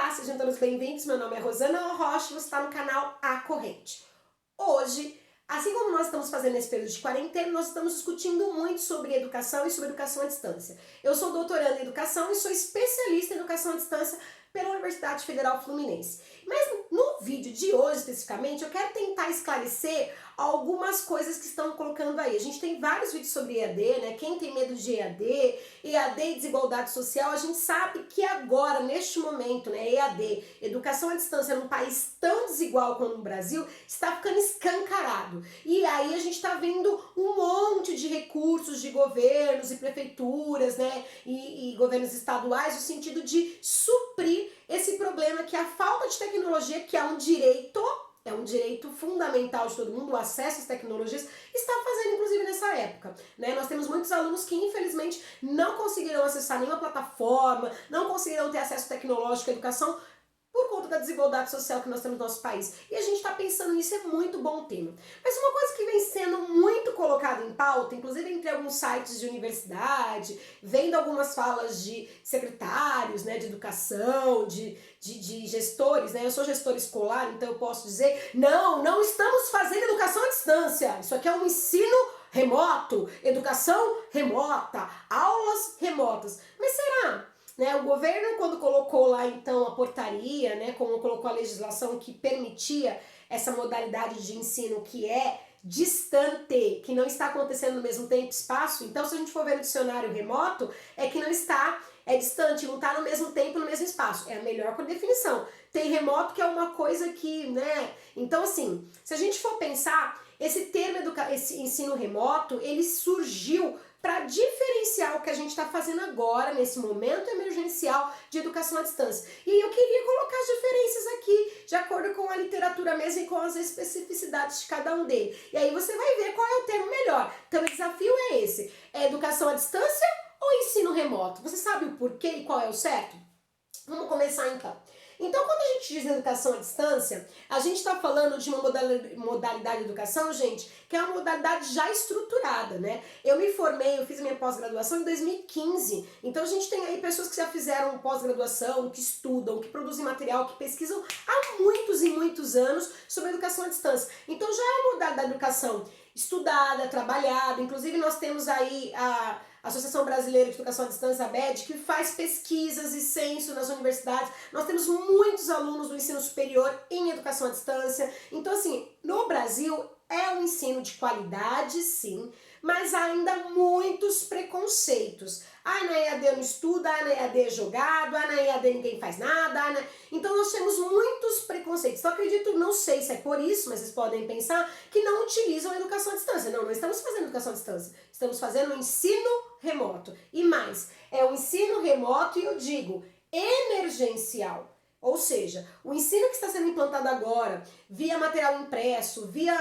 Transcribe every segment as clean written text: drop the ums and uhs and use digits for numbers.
Olá, sejam todos bem-vindos. Meu nome é Rosana Rocha e você está no canal A Corrente. Hoje, assim como nós estamos fazendo nesse período de quarentena, nós estamos discutindo muito sobre educação e sobre educação à distância. Eu sou doutoranda em educação e sou especialista em educação à distância pela Universidade Federal Fluminense. Mas no vídeo de hoje, especificamente, eu quero tentar esclarecer algumas coisas que estão colocando aí. A gente tem vários vídeos sobre EAD, né? Quem tem medo de EAD e desigualdade social, a gente sabe que agora, neste momento, né, EAD, educação à distância num país tão desigual como o Brasil, está ficando escancarado. E aí a gente está vendo um monte de recursos de governos e prefeituras, né, e governos estaduais, no sentido de suprir esse problema que é a falta de tecnologia, que é um direito fundamental de todo mundo, o acesso às tecnologias, está fazendo inclusive nessa época, né? Nós temos muitos alunos que infelizmente não conseguiram acessar nenhuma plataforma, não conseguiram ter acesso tecnológico à educação por conta da desigualdade social que nós temos no nosso país. E a gente está pensando nisso, é muito bom tema. Mas uma coisa que vem sendo muito colocada em pauta, inclusive entre alguns sites de universidade, vendo algumas falas de secretários, né, de educação, de gestores, né? Eu sou gestora escolar, então eu posso dizer, não estamos fazendo educação à distância. Isso aqui é um ensino remoto, educação remota, aulas remotas. Mas será? Né, o governo, quando colocou lá então a portaria, né, como colocou a legislação que permitia essa modalidade de ensino que é distante, que não está acontecendo no mesmo tempo e espaço, então se a gente for ver no dicionário remoto, é que não está, é distante, não está no mesmo tempo, no mesmo espaço. É a melhor definição. Tem remoto que é uma coisa que, né, então assim, se a gente for pensar, esse termo, esse ensino remoto, ele surgiu para diferenciar o que a gente está fazendo agora, nesse momento emergencial de educação à distância. E eu queria colocar as diferenças aqui, de acordo com a literatura mesmo e com as especificidades de cada um deles. E aí você vai ver qual é o termo melhor. Então o desafio é esse, é educação à distância ou ensino remoto? Você sabe o porquê e qual é o certo? Vamos começar então. Então, quando a gente diz educação à distância, a gente está falando de uma modalidade de educação, gente, que é uma modalidade já estruturada, né? Eu me formei, eu fiz a minha pós-graduação em 2015, então a gente tem aí pessoas que já fizeram pós-graduação, que estudam, que produzem material, que pesquisam há muitos e muitos anos sobre educação à distância. Então já é uma modalidade de educação estudada, trabalhada, inclusive nós temos aí a Associação Brasileira de Educação à Distância, a ABED, que faz pesquisas e censo nas universidades. Nós temos muitos alunos do ensino superior em educação à distância. Então, assim, no Brasil é um ensino de qualidade, sim, mas ainda muitos preconceitos. Ah, na EAD eu não estudo, ah, na EAD é jogado, ah, na EAD ninguém faz nada. Então nós temos muitos preconceitos. Então acredito, não sei se é por isso, mas vocês podem pensar que não utilizam a educação à distância. Não estamos fazendo educação à distância. Estamos fazendo um ensino remoto. E mais, é um ensino remoto e eu digo emergencial. Ou seja, o ensino que está sendo implantado agora, via material impresso, via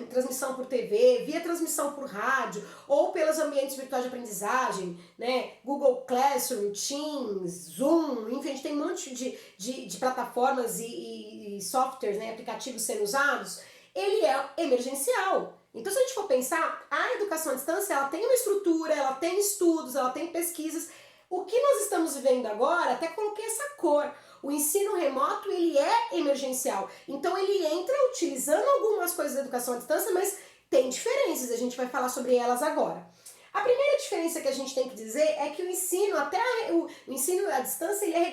transmissão por TV, via transmissão por rádio, ou pelos ambientes virtuais de aprendizagem, né? Google Classroom, Teams, Zoom, enfim, a gente tem um monte de plataformas e softwares, né, aplicativos sendo usados, ele é emergencial. Então, se a gente for pensar, a educação à distância, ela tem uma estrutura, ela tem estudos, ela tem pesquisas. O que nós estamos vivendo agora, até coloquei essa cor, o ensino remoto ele é emergencial, então ele entra utilizando algumas coisas da educação à distância, mas tem diferenças, a gente vai falar sobre elas agora. A primeira diferença que a gente tem que dizer é que o ensino, o ensino à distância, ele é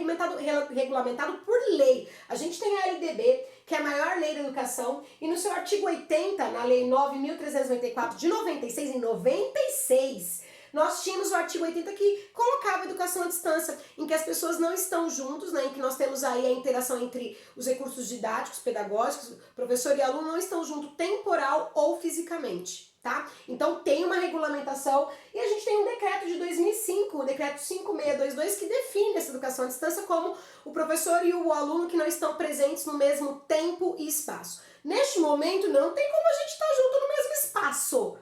regulamentado por lei. A gente tem a LDB, que é a maior lei da educação, e no seu artigo 80, na lei 9.394 de 96, em 96, nós tínhamos o artigo 80 que colocava a educação à distância, em que as pessoas não estão juntos, né, em que nós temos aí a interação entre os recursos didáticos, pedagógicos, professor e aluno não estão juntos temporal ou fisicamente, tá? Então tem uma regulamentação e a gente tem um decreto de 2005, o decreto 5622, que define essa educação à distância como o professor e o aluno que não estão presentes no mesmo tempo e espaço. Neste momento não tem como a gente estar junto no mesmo espaço.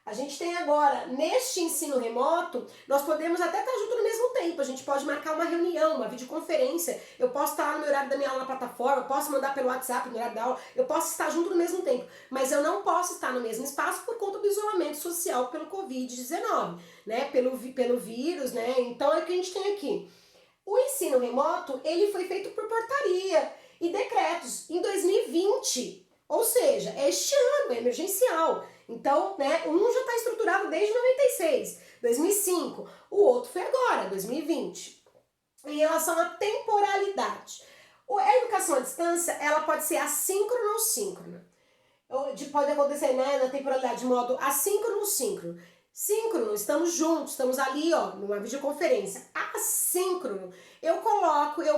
A gente tem agora, neste ensino remoto, nós podemos até estar junto no mesmo tempo, a gente pode marcar uma reunião, uma videoconferência, eu posso estar no meu horário da minha aula na plataforma, eu posso mandar pelo WhatsApp no horário da aula, eu posso estar junto no mesmo tempo, mas eu não posso estar no mesmo espaço por conta do isolamento social pelo Covid-19, né, pelo vírus, né, então é o que a gente tem aqui. O ensino remoto, ele foi feito por portaria e decretos em 2020, ou seja, é este ano, é emergencial. Então, né, um já está estruturado desde 96, 2005, o outro foi agora, 2020. Em relação à temporalidade, a educação à distância, ela pode ser assíncrona ou síncrona. Pode acontecer, né, na temporalidade de modo assíncrono ou síncrono. Síncrono, estamos juntos, estamos ali, ó, numa videoconferência. Assíncrono, eu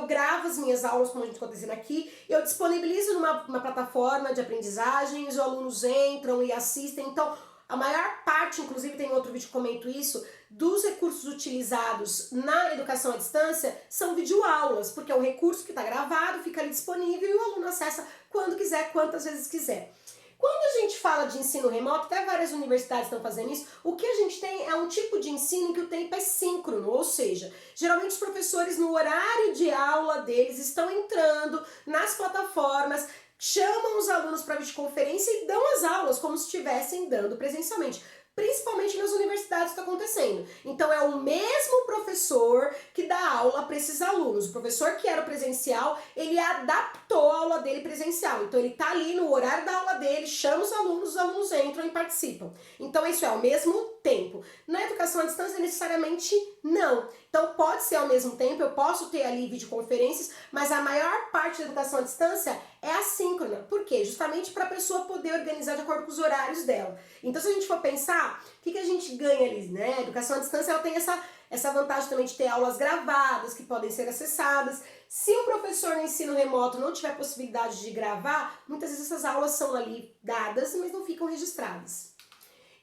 gravo as minhas aulas, como a gente está acontecendo aqui, eu disponibilizo numa plataforma de aprendizagem, os alunos entram e assistem. Então, a maior parte, inclusive tem outro vídeo que comento isso, dos recursos utilizados na educação à distância são videoaulas, porque é um recurso que está gravado, fica ali disponível e o aluno acessa quando quiser, quantas vezes quiser. Quando a gente fala de ensino remoto, até várias universidades estão fazendo isso, o que a gente tem é um tipo de ensino em que o tempo é síncrono, ou seja, geralmente os professores no horário de aula deles estão entrando nas plataformas, chamam os alunos para videoconferência e dão as aulas como se estivessem dando presencialmente. Principalmente nas universidades está acontecendo. Então é o mesmo professor que dá aula para esses alunos. O professor que era presencial, ele adaptou a aula dele presencial. Então ele está ali no horário da aula dele, chama os alunos entram e participam. Então isso é ao mesmo tempo. Na educação à distância, necessariamente não. Então pode ser ao mesmo tempo, eu posso ter ali videoconferências, mas a maior parte da educação à distância é assíncrona. Por quê? Justamente para a pessoa poder organizar de acordo com os horários dela. Então se a gente for pensar, o que a gente ganha ali, né? A educação à distância, ela tem essa vantagem também de ter aulas gravadas que podem ser acessadas. Se o professor no ensino remoto não tiver possibilidade de gravar, muitas vezes essas aulas são ali dadas, mas não ficam registradas.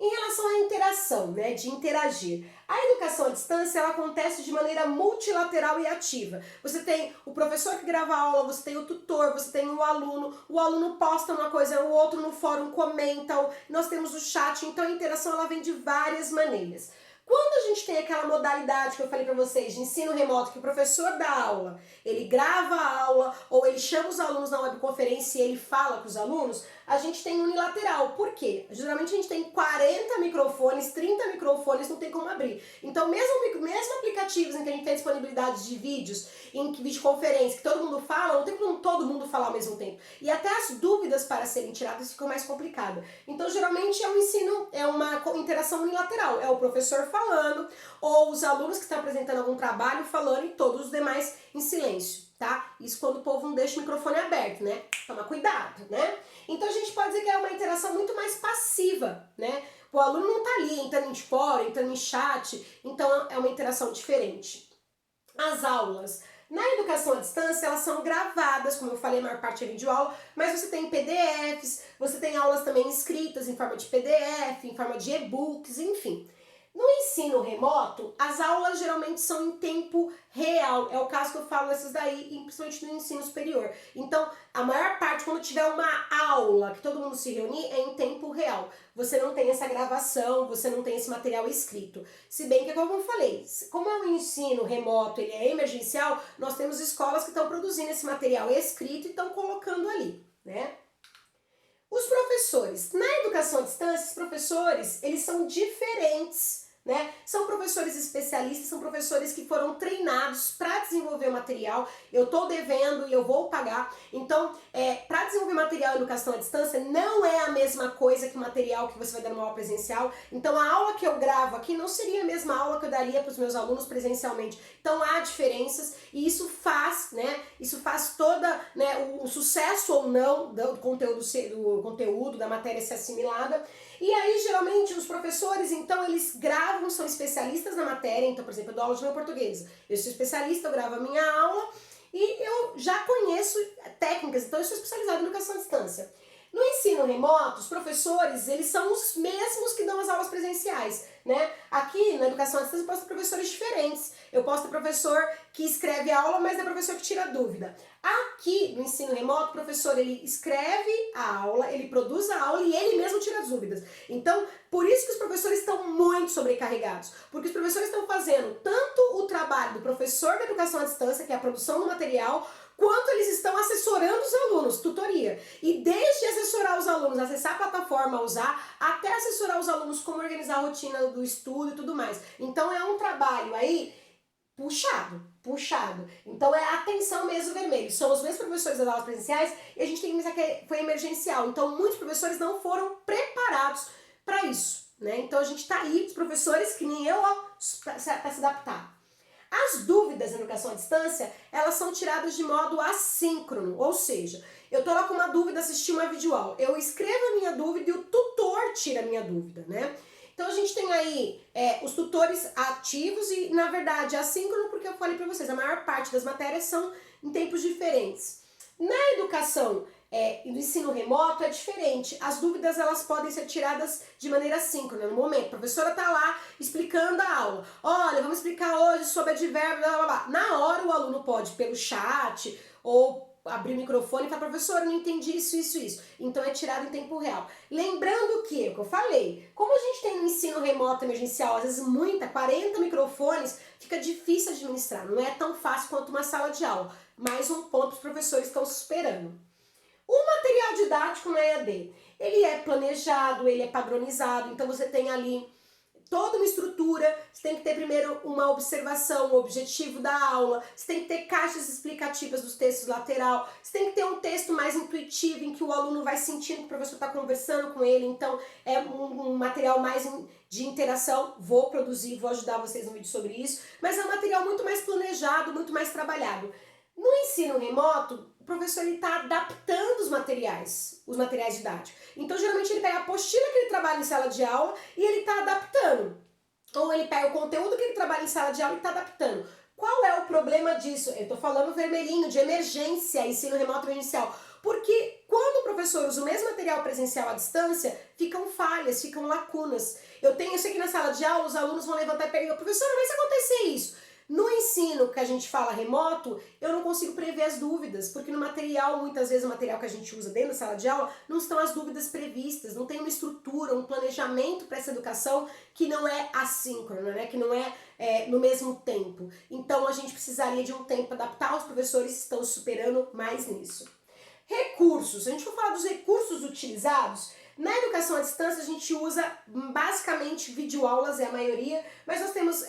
Em relação à interação, né, de interagir, a educação à distância ela acontece de maneira multilateral e ativa. Você tem o professor que grava a aula, você tem o tutor, você tem o aluno posta uma coisa, o outro no fórum comenta, nós temos o chat, então a interação ela vem de várias maneiras. Quando a gente tem aquela modalidade que eu falei para vocês de ensino remoto, que o professor dá aula, ele grava a aula ou ele chama os alunos na webconferência e ele fala com os alunos, a gente tem unilateral. Por quê? Geralmente a gente tem 40 microfones, 30 microfones, não tem como abrir. Então mesmo aplicativos em que a gente tem disponibilidade de vídeos, em videoconferência, que todo mundo fala, não tem como todo mundo falar ao mesmo tempo. E até as dúvidas para serem tiradas ficam mais complicadas. Então geralmente é um ensino, é uma interação unilateral, é o professor falando, ou os alunos que estão apresentando algum trabalho falando e todos os demais em silêncio, tá? Isso quando o povo não deixa o microfone aberto, né? Toma cuidado, né? Então a gente pode dizer que é uma interação muito mais passiva, né? O aluno não tá ali entrando em fórum, entrando em chat, então é uma interação diferente. As aulas na educação à distância, elas são gravadas, como eu falei, a maior parte é videoaula, mas você tem PDFs, você tem aulas também escritas em forma de PDF, em forma de e-books, enfim. No ensino remoto, as aulas geralmente são em tempo real. É o caso que eu falo dessas daí, principalmente no ensino superior. Então, a maior parte, quando tiver uma aula que todo mundo se reunir, é em tempo real. Você não tem essa gravação, você não tem esse material escrito. Se bem que, como eu falei, como é um ensino remoto, ele é emergencial, nós temos escolas que estão produzindo esse material escrito e estão colocando ali, né? Os professores. Na educação à distância, os professores, eles são diferentes, né? São professores especialistas, são professores que foram treinados para desenvolver o material. Eu estou devendo e eu vou pagar. Então, para desenvolver material em educação à distância, não é a mesma coisa que o material que você vai dar numa aula presencial. Então, a aula que eu gravo aqui não seria a mesma aula que eu daria para os meus alunos presencialmente. Então, há diferenças e isso faz, né? Isso faz toda, né, o sucesso ou não do conteúdo da matéria ser assimilada. E aí, geralmente, os professores, então, eles gravam, são especialistas na matéria. Então, por exemplo, eu dou aula de língua portuguesa. Eu sou especialista, eu gravo a minha aula e eu já conheço técnicas, então eu sou especializada em educação à distância. No ensino remoto, os professores, eles são os mesmos que dão as aulas presenciais, né? Aqui, na educação à distância, eu posso ter professores diferentes. Eu posso ter professor que escreve a aula, mas é professor que tira dúvida. Aqui, no ensino remoto, o professor, ele escreve a aula, ele produz a aula e ele mesmo tira as dúvidas. Então, por isso que os professores estão muito sobrecarregados. Porque os professores estão fazendo tanto o trabalho do professor da educação à distância, que é a produção do material, quanto eles estão assessorando os alunos, tutoria. E desde assessorar os alunos, acessar a plataforma, usar, até assessorar os alunos como organizar a rotina do estudo e tudo mais. Então é um trabalho aí puxado, puxado. Então é atenção mesmo vermelho. São os mesmos professores das aulas presenciais e a gente tem que pensar que foi emergencial. Então muitos professores não foram preparados para isso, né? Então a gente tá aí, os professores que nem eu, para se adaptar. As dúvidas na educação à distância, elas são tiradas de modo assíncrono, ou seja, eu tô lá com uma dúvida, assisti uma videoaula, eu escrevo a minha dúvida e o tutor tira a minha dúvida, né? Então a gente tem aí os tutores ativos e, na verdade, assíncrono, porque eu falei para vocês, a maior parte das matérias são em tempos diferentes. Na educação e no ensino remoto é diferente. As dúvidas elas podem ser tiradas de maneira síncrona. No momento, a professora está lá explicando a aula. Olha, vamos explicar hoje sobre advérbio, blá, blá, blá. Na hora o aluno pode, pelo chat ou abrir o microfone e falar, professora, não entendi isso, isso, isso. Então é tirado em tempo real. Lembrando que, o que eu falei, como a gente tem no ensino remoto emergencial, às vezes 40 microfones, fica difícil administrar. Não é tão fácil quanto uma sala de aula. Mais um ponto que os professores estão superando. O material didático na EAD, ele é planejado, ele é padronizado, então você tem ali toda uma estrutura, você tem que ter primeiro uma observação, o objetivo da aula, você tem que ter caixas explicativas dos textos lateral, você tem que ter um texto mais intuitivo em que o aluno vai sentindo que o professor está conversando com ele, então é um material mais de interação, vou produzir, vou ajudar vocês no vídeo sobre isso, mas é um material muito mais planejado, muito mais trabalhado. No ensino remoto, o professor está adaptando os materiais didáticos. Então, geralmente, ele pega a apostila que ele trabalha em sala de aula e ele está adaptando. Ou ele pega o conteúdo que ele trabalha em sala de aula e está adaptando. Qual é o problema disso? Eu estou falando vermelhinho, de emergência, ensino remoto emergencial. Porque quando o professor usa o mesmo material presencial à distância, ficam falhas, ficam lacunas. Eu sei que na sala de aula os alunos vão levantar e perguntar, professora, mas se acontecer isso? No ensino que a gente fala remoto, eu não consigo prever as dúvidas, porque no material, muitas vezes o material que a gente usa dentro da sala de aula, não estão as dúvidas previstas, não tem uma estrutura, um planejamento para essa educação que não é assíncrona, né? Que não é no mesmo tempo. Então a gente precisaria de um tempo para adaptar, os professores estão superando mais nisso. Recursos, se a gente for falar dos recursos utilizados, na educação à distância a gente usa basicamente videoaulas, é a maioria, mas nós temos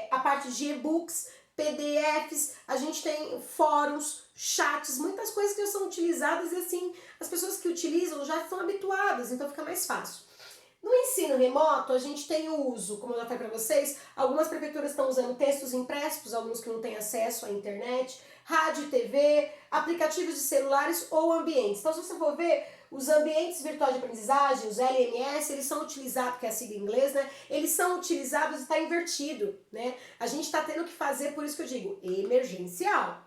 a parte de e-books, PDFs, a gente tem fóruns, chats, muitas coisas que são utilizadas e assim, as pessoas que utilizam já estão habituadas, então fica mais fácil. No ensino remoto, a gente tem o uso, como eu já falei para vocês, algumas prefeituras estão usando textos impressos para os alunos que não têm acesso à internet, rádio e TV, aplicativos de celulares ou ambientes. Então, se você for ver, os ambientes virtuais de aprendizagem, os LMS, eles são utilizados, que é a sigla em inglês, né? Eles são utilizados e está invertido, né? A gente está tendo que fazer, por isso que eu digo, emergencial.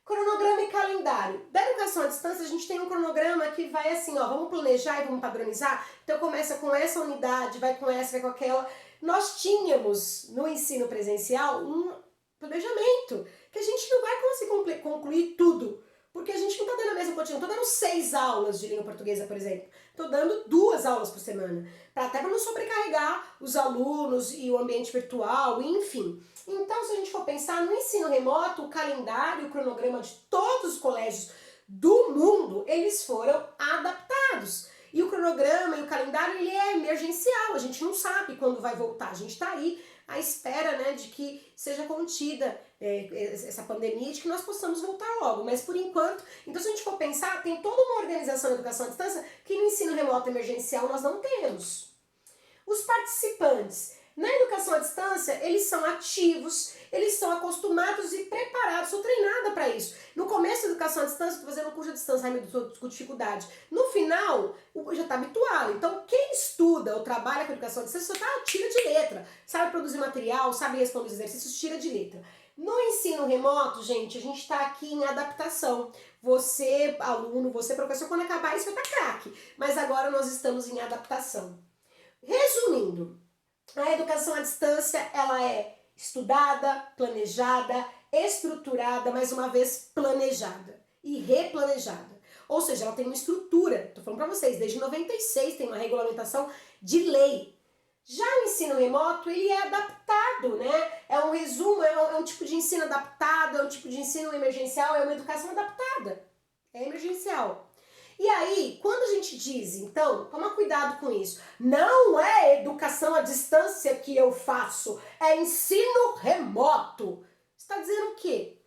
Cronograma e calendário. Da educação à distância, a gente tem um cronograma que vai assim, ó, vamos planejar e vamos padronizar. Então começa com essa unidade, vai com essa, vai com aquela. Nós tínhamos no ensino presencial um planejamento, que a gente não vai conseguir concluir tudo, porque a gente não está dando a mesma quantidade, não estou dando 6 aulas de língua portuguesa, por exemplo. Estou dando 2 aulas por semana, até para não sobrecarregar os alunos e o ambiente virtual, enfim. Então, se a gente for pensar no ensino remoto, o calendário, o cronograma de todos os colégios do mundo, eles foram adaptados. E o cronograma e o calendário, ele é emergencial, a gente não sabe quando vai voltar, a gente está aí à espera, né, de que seja contida essa pandemia, de que nós possamos voltar logo, mas por enquanto, então se a gente for pensar, tem toda uma organização da educação à distância que no ensino remoto emergencial nós não temos. Os participantes na educação à distância, eles são ativos, eles são acostumados e preparados, sou treinada para isso. No começo da educação à distância, estou fazendo um curso à distância, ai meu Deus, estou com dificuldade. No final, já está habituado. Então, quem estuda ou trabalha com educação à distância, só tira de letra. Sabe produzir material, sabe responder os exercícios, tira de letra. No ensino remoto, gente, a gente está aqui em adaptação. Você, aluno, você, professor, quando acabar isso vai estar craque. Mas agora nós estamos em adaptação. Resumindo, a educação à distância, ela é estudada, planejada, estruturada, mais uma vez planejada e replanejada. Ou seja, ela tem uma estrutura, estou falando para vocês, desde 96 tem uma regulamentação de lei. Já o ensino remoto, ele é adaptado, né? É um resumo, é um tipo de ensino adaptado, é um tipo de ensino emergencial, é uma educação adaptada, é emergencial. E aí, quando a gente diz, então, toma cuidado com isso, não é educação à distância que eu faço, é ensino remoto. está dizendo o quê?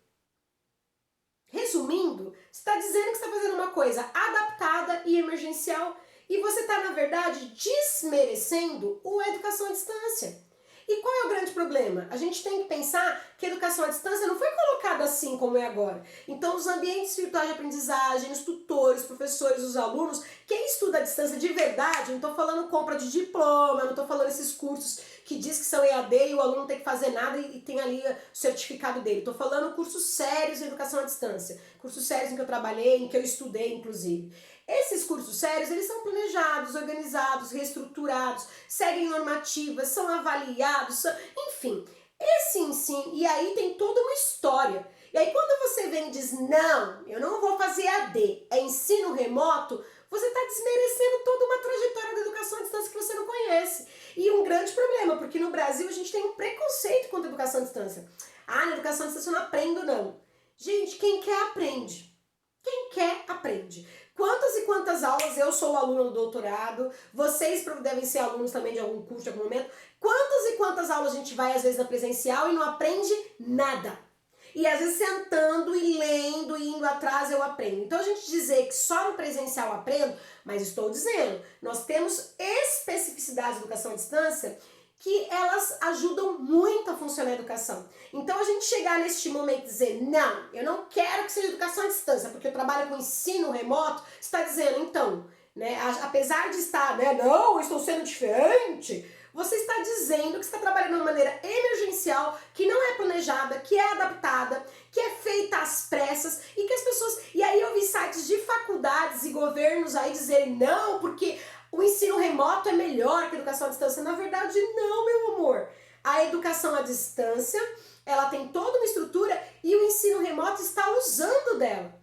Resumindo, você está dizendo que você está fazendo uma coisa adaptada e emergencial e você está, na verdade, desmerecendo a educação à distância. E qual é o grande problema? A gente tem que pensar que a educação à distância não foi colocada assim como é agora. Então, os ambientes virtuais de aprendizagem, os tutores, os professores, os alunos, quem estuda à distância de verdade, não estou falando compra de diploma, não estou falando esses cursos que diz que são EAD e o aluno não tem que fazer nada e tem ali o certificado dele. Estou falando cursos sérios de educação à distância, cursos sérios em que eu trabalhei, em que eu estudei, inclusive. Esses cursos sérios, eles são planejados, organizados, reestruturados, seguem normativas, são avaliados, enfim, esse ensino, e aí tem toda uma história. E aí quando você vem e diz, não, eu não vou fazer AD, é ensino remoto, você está desmerecendo toda uma trajetória da educação à distância que você não conhece. E um grande problema, porque no Brasil a gente tem um preconceito contra a educação à distância. Ah, na educação à distância eu não aprendo, não. Gente, quem quer aprende. Quem quer aprende. Quantas e quantas aulas, eu sou aluna do doutorado, vocês devem ser alunos também de algum curso, de algum momento, quantas e quantas aulas a gente vai às vezes na presencial e não aprende nada. E às vezes sentando e lendo e indo atrás eu aprendo. Então a gente dizer que só no presencial eu aprendo, mas estou dizendo, nós temos especificidades de educação à distância que elas ajudam muito a funcionar a educação. Então a gente chegar neste momento e dizer, não, eu não quero que seja educação à distância, porque eu trabalho com ensino remoto, você está dizendo, então, né, apesar de estar, né, não, eu estou sendo diferente, você está dizendo que está trabalhando de uma maneira emergencial, que não é planejada, que é adaptada, que é feita às pressas e que as pessoas... E aí eu vi sites de faculdades e governos aí dizerem, não, porque o ensino remoto é melhor que a educação à distância. Na verdade, não, meu amor. A educação à distância, ela tem toda uma estrutura e o ensino remoto está usando dela.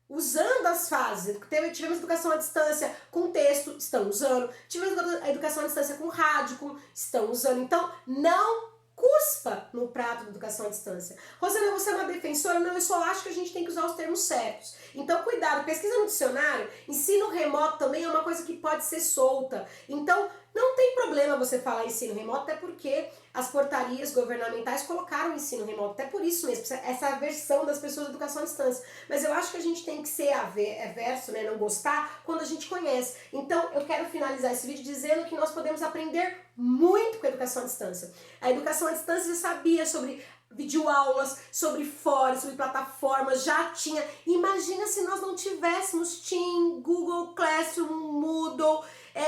Usando as fases. Tivemos educação à distância com texto, estão usando. Tivemos a educação à distância com rádio, estão usando. Então, não cuspa no prato da educação à distância. Rosana, você é uma defensora? Não, eu só acho que a gente tem que usar os termos certos. Então, cuidado, pesquisa no dicionário, ensino remoto também é uma coisa que pode ser solta. Então, não tem problema você falar ensino remoto, até porque as portarias governamentais colocaram o ensino remoto, até por isso mesmo, essa aversão das pessoas da educação à distância. Mas eu acho que a gente tem que ser averso, né, não gostar, quando a gente conhece. Então, eu quero finalizar esse vídeo dizendo que nós podemos aprender muito com a educação à distância. A educação à distância já sabia sobre videoaulas, sobre fóruns, sobre plataformas, já tinha. Imagina se nós não tivéssemos Team, Google Classroom, Moodle,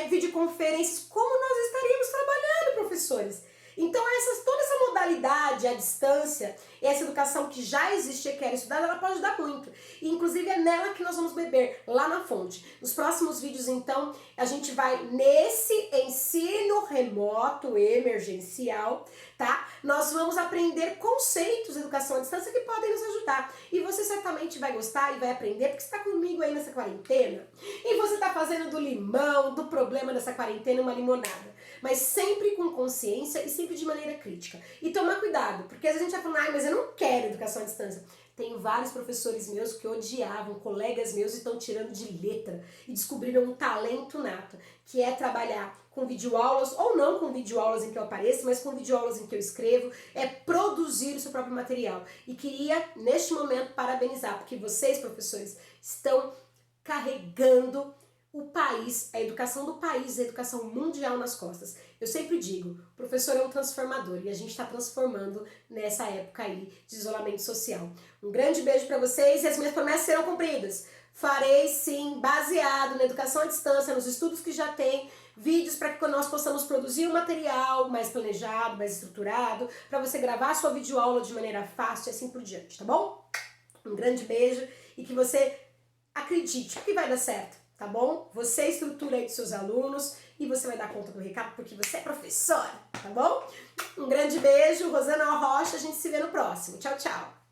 videoconferências, como nós estaríamos trabalhando, professores? Então, toda essa modalidade à distância, essa educação que já existia, que era estudada, ela pode dar muito. E, inclusive, é nela que nós vamos beber, lá na fonte. Nos próximos vídeos, então, a gente vai nesse ensino remoto emergencial, tá? Nós vamos aprender conceitos de educação à distância que podem nos ajudar. E você certamente vai gostar e vai aprender, porque você está comigo aí nessa quarentena. E você está fazendo do limão, do problema dessa quarentena, uma limonada. Mas sempre com consciência e sempre de maneira crítica. E tomar cuidado, porque às vezes a gente vai falando, mas eu não quero educação à distância. Tenho vários professores meus que odiavam, colegas meus, e estão tirando de letra e descobriram um talento nato, que é trabalhar com videoaulas, ou não com videoaulas em que eu apareço, mas com videoaulas em que eu escrevo, é produzir o seu próprio material. E queria, neste momento, parabenizar, porque vocês, professores, estão carregando o país, a educação do país, a educação mundial nas costas. Eu sempre digo, o professor é um transformador e a gente está transformando nessa época aí de isolamento social. Um grande beijo para vocês e as minhas promessas serão cumpridas. Farei sim, baseado na educação à distância, nos estudos que já tem, vídeos para que nós possamos produzir um material mais planejado, mais estruturado, para você gravar sua videoaula de maneira fácil e assim por diante, tá bom? Um grande beijo e que você acredite que vai dar certo. Tá bom? Você estrutura aí dos seus alunos e você vai dar conta do recado porque você é professora, tá bom? Um grande beijo, Rosana Rocha, a gente se vê no próximo. Tchau, tchau!